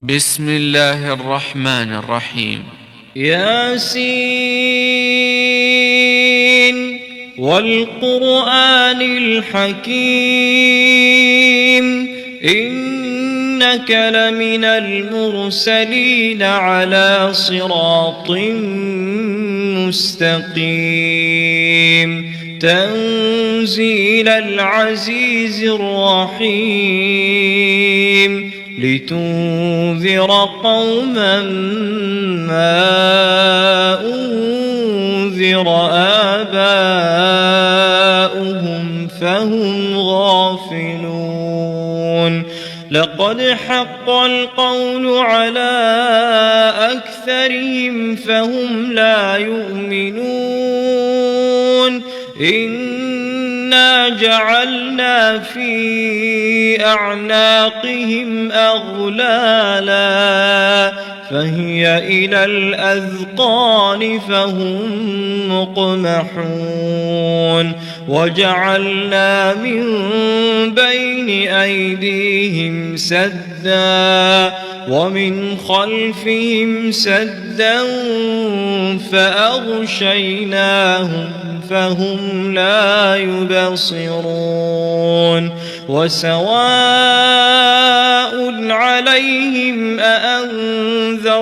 بسم الله الرحمن الرحيم. ياسين والقرآن الحكيم إنك لمن المرسلين على صراط مستقيم تنزيل العزيز الرحيم لتنذر قوما ما أنذر آباؤهم فهم غافلون لقد حق القول على أكثرهم فهم لا يؤمنون إنا جعلنا في أعناقهم أغلالا فهي إلى الأذقان فهم مقمحون وجعلنا من بين أيديهم سدا ومن خلفهم سدا فأغشيناهم فهم لا يبصرون وسواء عليهم أأنذرتهم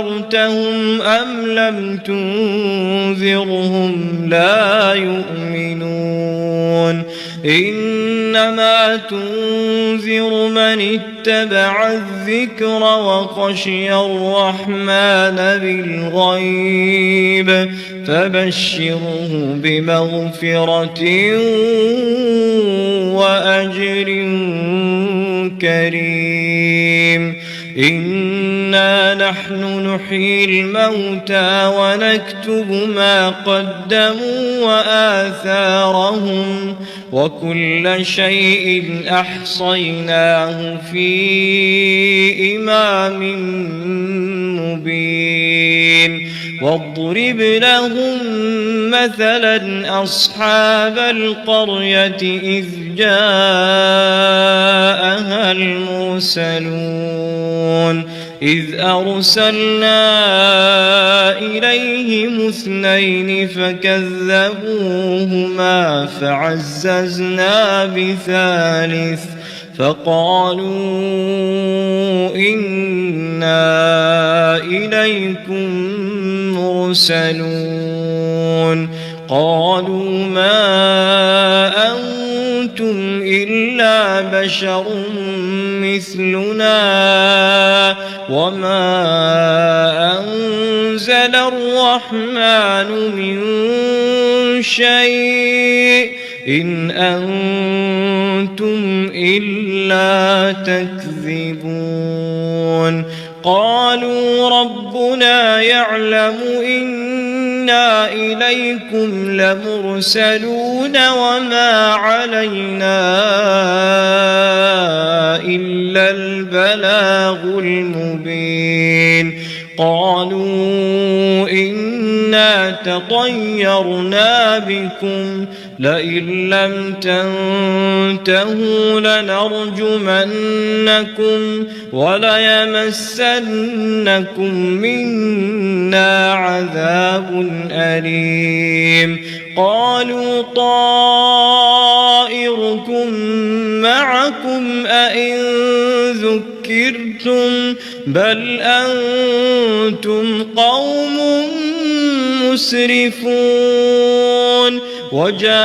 أم لم تنذرهم لا يؤمنون إنما تنذر من اتبع الذكر وخشي الرحمن بالغيب فبشره بمغفرة وأجر كريم إنا نحن نحيي الموتى ونكتب ما قدموا وآثارهم وكل شيء أحصيناه في إمام مبين واضرب لهم مثلا أصحاب القرية إذ جاءها المرسلون إذ أرسلنا إليهم اثنين فكذبوهما فعززنا بثالث فقالوا إنا إليكم مرسلون قالوا ما أنتم إلا بشر مثلنا وما أنزل الرحمن من شيء إن أنتم إلا تكذبون قالوا ربنا يعلم إنا إليكم لمرسلون وما علينا إلا البلاغ المبين قالوا إنا تطيرنا بكم لئن لم تنتهوا لنرجمنكم وليمسنكم منا عذاب أليم قالوا طائركم معكم أئن ذكرتم بل أنتم قوم مسرفون وجاء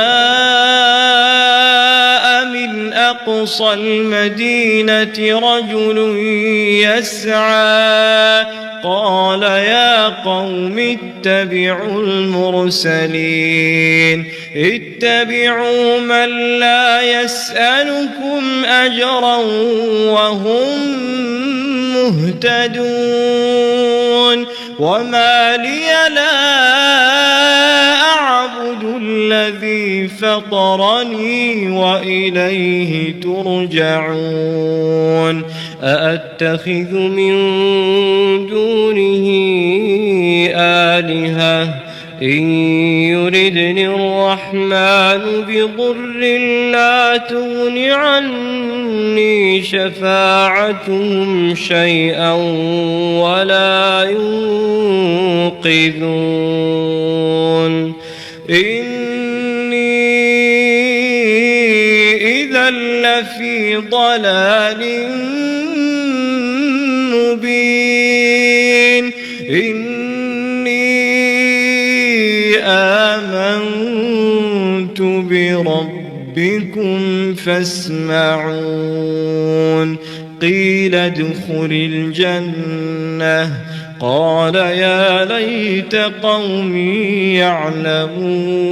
من أقصى المدينة رجل يسعى قال يا قوم اتبعوا المرسلين اتبعوا من لا يسألكم أجرا وهم مهتدون وما لي لا أعبد الذي فطرني وإليه ترجعون أأتخذ من دونه آلهة إن يردني الرحمن الرحمن بضر لا تغن عني شفاعتهم شيئا ولا ينقذون إني إذا لفي ضلال مبين إني آمنت بربكم فاسمعون قيل ادخل الجنة قال يا ليت قومي يعلمون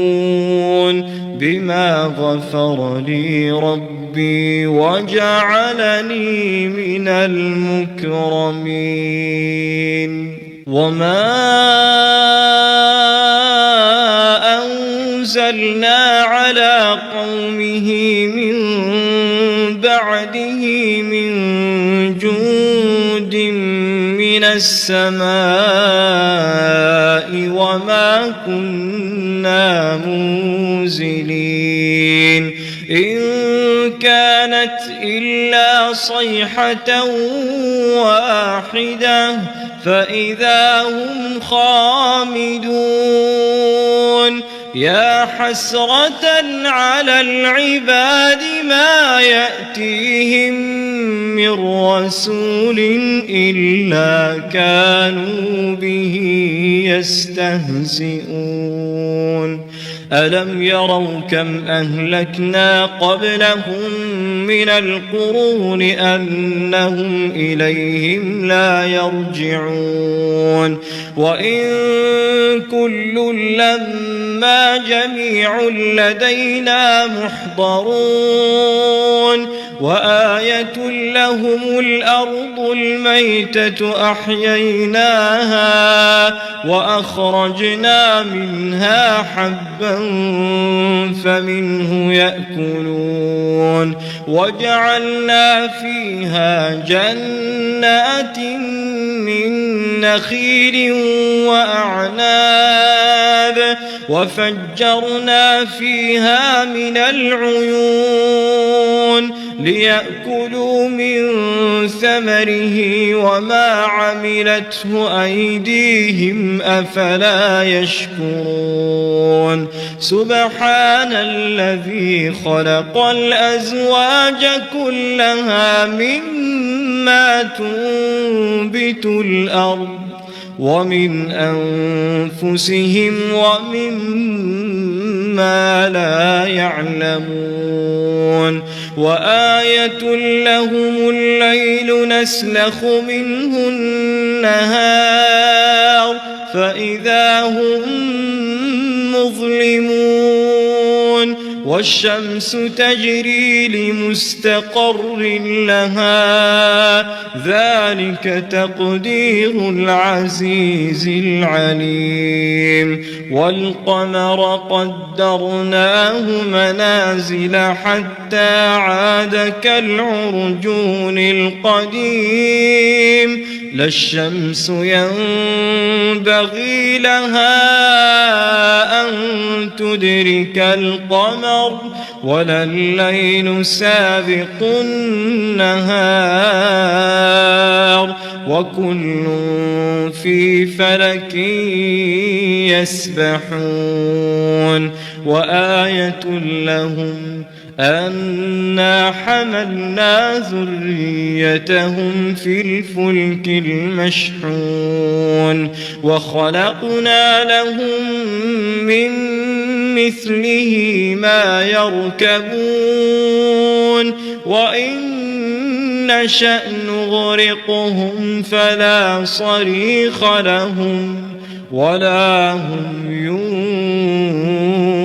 بما غفر لي ربي وجعلني من المكرمين وما أنزلنا على قومه من بعده من جند من السماء وما كنا منزلين إن كانت إلا صيحة واحدة فإذا هم خامدون يا حسرة على العباد ما يأتيهم من رسول إلا كانوا به يستهزئون ألم يروا كم أهلكنا قبلهم من القرون أنهم إليهم لا يرجعون وإن كل لما جميع لدينا محضرون وآية لهم الأرض الميتة أحييناها وأخرجنا منها حبا فمنه يأكلون وجعلنا فيها جنات من نخيل وأعناب وفجرنا فيها من العيون ليأكلوا من ثمره وما عملته أيديهم أفلا يشكرون سبحان الذي خلق الأزواج كلها مما تنبت الأرض ومن أنفسهم ومما لا يعلمون وآية لهم الليل نسلخ منه النهار فإذا هم مظلمون والشمس تجري لمستقر لها ذلك تقدير العزيز العليم والقمر قدرناه منازل حتى عاد كالعرجون القديم لا الشمس ينبغي لها أن تدرك القمر ولا الليل سابق النهار وكل في فلك يسبحون وآية لهم أنا حملنا ذريتهم في الفلك المشحون وخلقنا لهم من مثله ما يركبون وإن نشأ نغرقهم فلا صريخ لهم ولا هم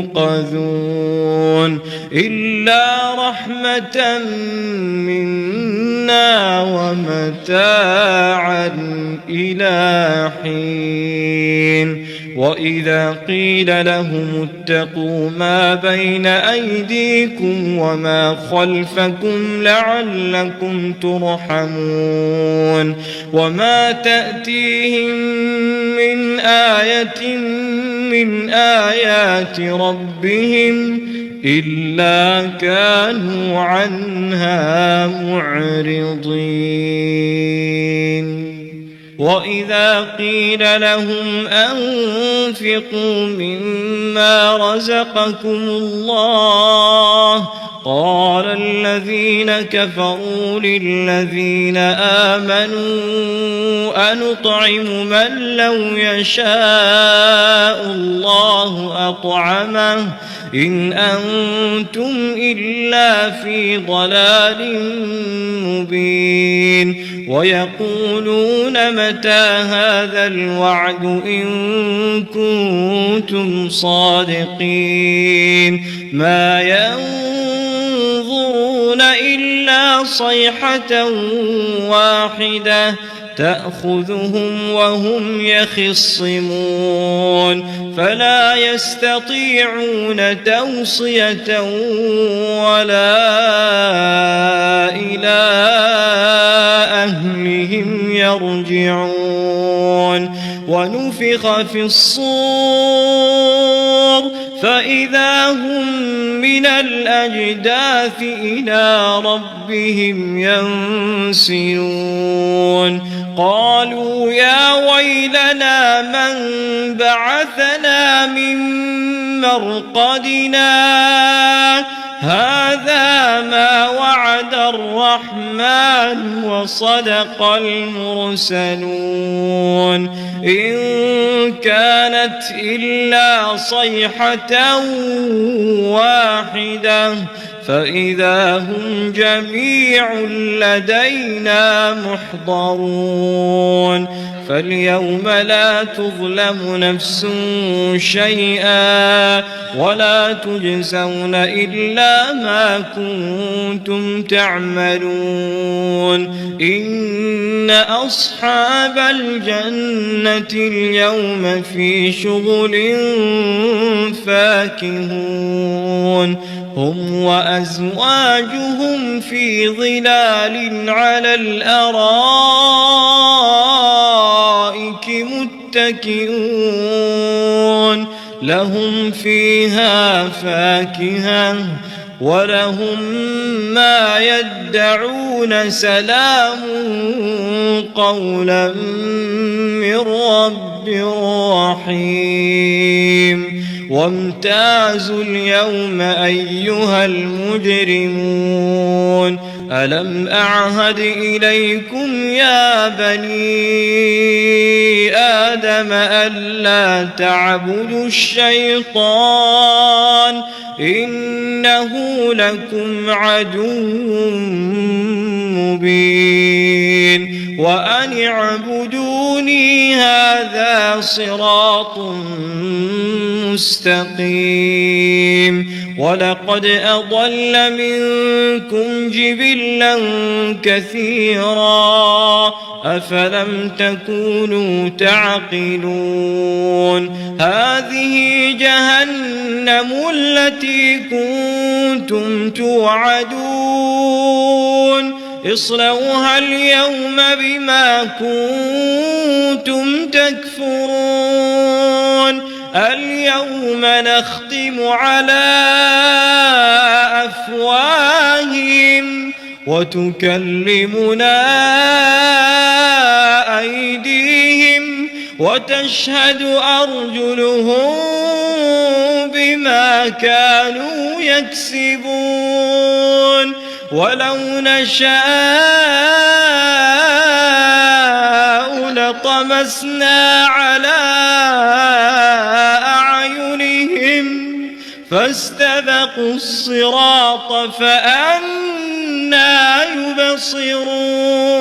ينقذون إلا رحمة منا ومتاعا إلى حين وإذا قيل لهم اتقوا ما بين أيديكم وما خلفكم لعلكم ترحمون وما تأتيهم من آية من آيات ربهم إلا كانوا عنها معرضين وإذا قيل لهم أنفقوا مما رزقكم الله قال الذين كفروا للذين آمنوا أنطعم من لو يشاء الله أطعمه إن أنتم إلا في ضلال مبين ويقولون متى هذا الوعد إن كنتم صادقين ما ينظرون إلا صيحة واحدة تأخذهم وهم يخصمون فلا يستطيعون توصية ولا إلى أهلهم يرجعون ونفخ في الصور فإذا هم من الأجداث إلى ربهم ينسلون قالوا يا ويلنا من بعثنا من مرقدنا هذا ما وعد الرحمن وصدق المرسلون إن كانت إلا صيحة واحدة فإذا هم جميع لدينا محضرون فاليوم لا تظلم نفس شيئا ولا تجزون إلا ما كنتم تعملون إن أصحاب الجنة اليوم في شغل فاكهون هم وأزواجهم في ظلال على الأرائك متكئون لهم فيها فاكهة ولهم ما يدعون سلام قولا من رب رحيم وامتازوا اليوم أيها المجرمون ألم أعهد إليكم يا بني آدم ألا تعبدوا الشيطان إنه لكم عدو مبين وأن اعبدوني هذا صراط مستقيم ولقد أضل منكم جبلا كثيرا أفلم تكونوا تعقلون هذه جهنم التي كنتم توعدون اصلوها اليوم بما كنتم تكفرون اليوم نختم على أفواههم وتكلمنا أيديهم وتشهد أرجلهم بما كانوا يكسبون ولو نشاء لطمسنا على أعينهم فاستبقوا الصراط فأنى يبصرون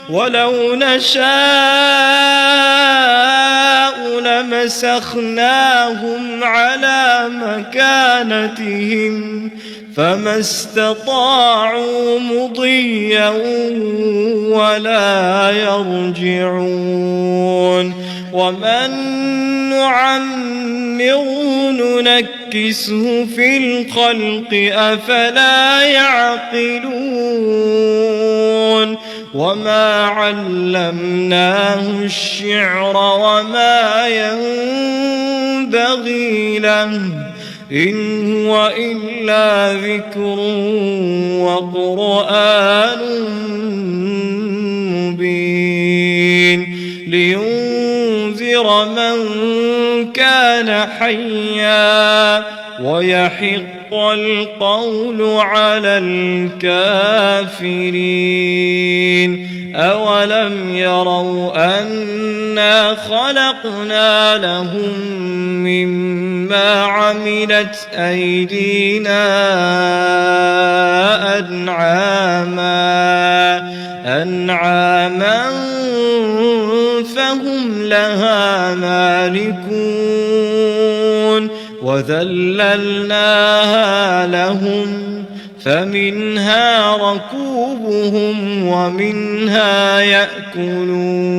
ولو نشاء لمسخناهم على مكانتهم فما استطاعوا مضيا ولا يرجعون ومن نعمره ننكسه في الخلق أفلا يعقلون وما علمناه الشعر وما ينبغي له إن هو إلا ذكر وقرآن مبين لينذر من كان حيا ويحق القول على الكافرين أولم يروا أنا خلقنا لهم مما عملت أيدينا أنعاما فهم لها مالكون وذللناها لهم فمنها ركوبهم ومنها يأكلون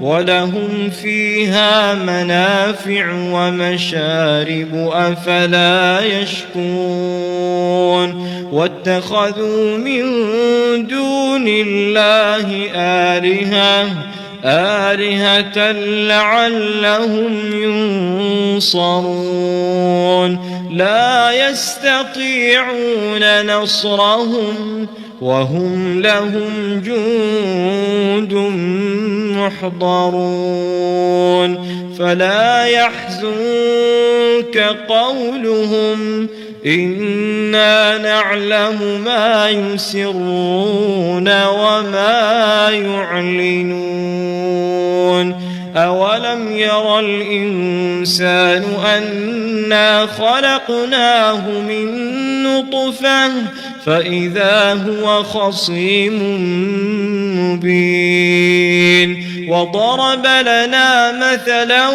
ولهم فيها منافع ومشارب أفلا يشكرون واتخذوا من دون الله آلهة لعلهم ينصرون لا يستطيعون نصرهم وهم لهم جند محضرون فلا يحزنك قولهم إنا نعلم ما يسرون وما يعلنون أولم ير الإنسان أنا خلقناه من نطفة فإذا هو خصيم مبين وضرب لنا مثلا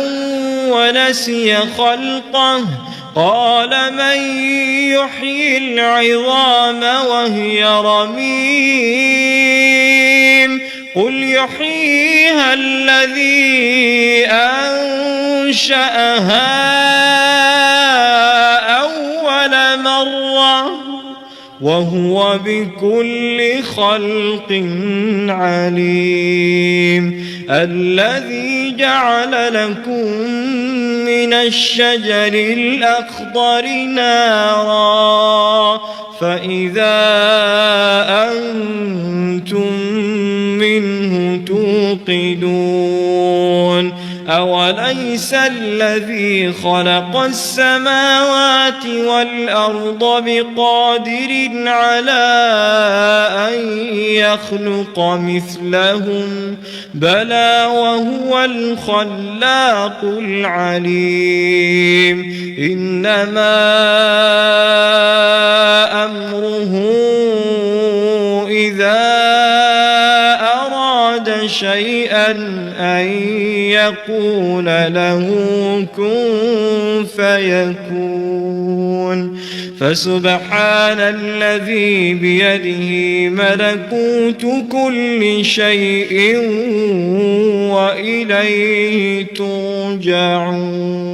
ونسي خلقه قال من يحيي العظام وهي رميم قل يحييها الذي أنشأها أول مرة وهو بكل خلق عليم الذي جعل لكم من الشجر الأخضر نارا فإذا أنتم منه توقدون أوليس الذي خلق السماوات والأرض بقادر على أن يخلق مثلهم بلى وهو الخلاق العليم إنما أمره إذا أراد شيئا أن يقول له كن فيكون فسبحان الذي بيده ملكوت كل شيء وإليه ترجعون.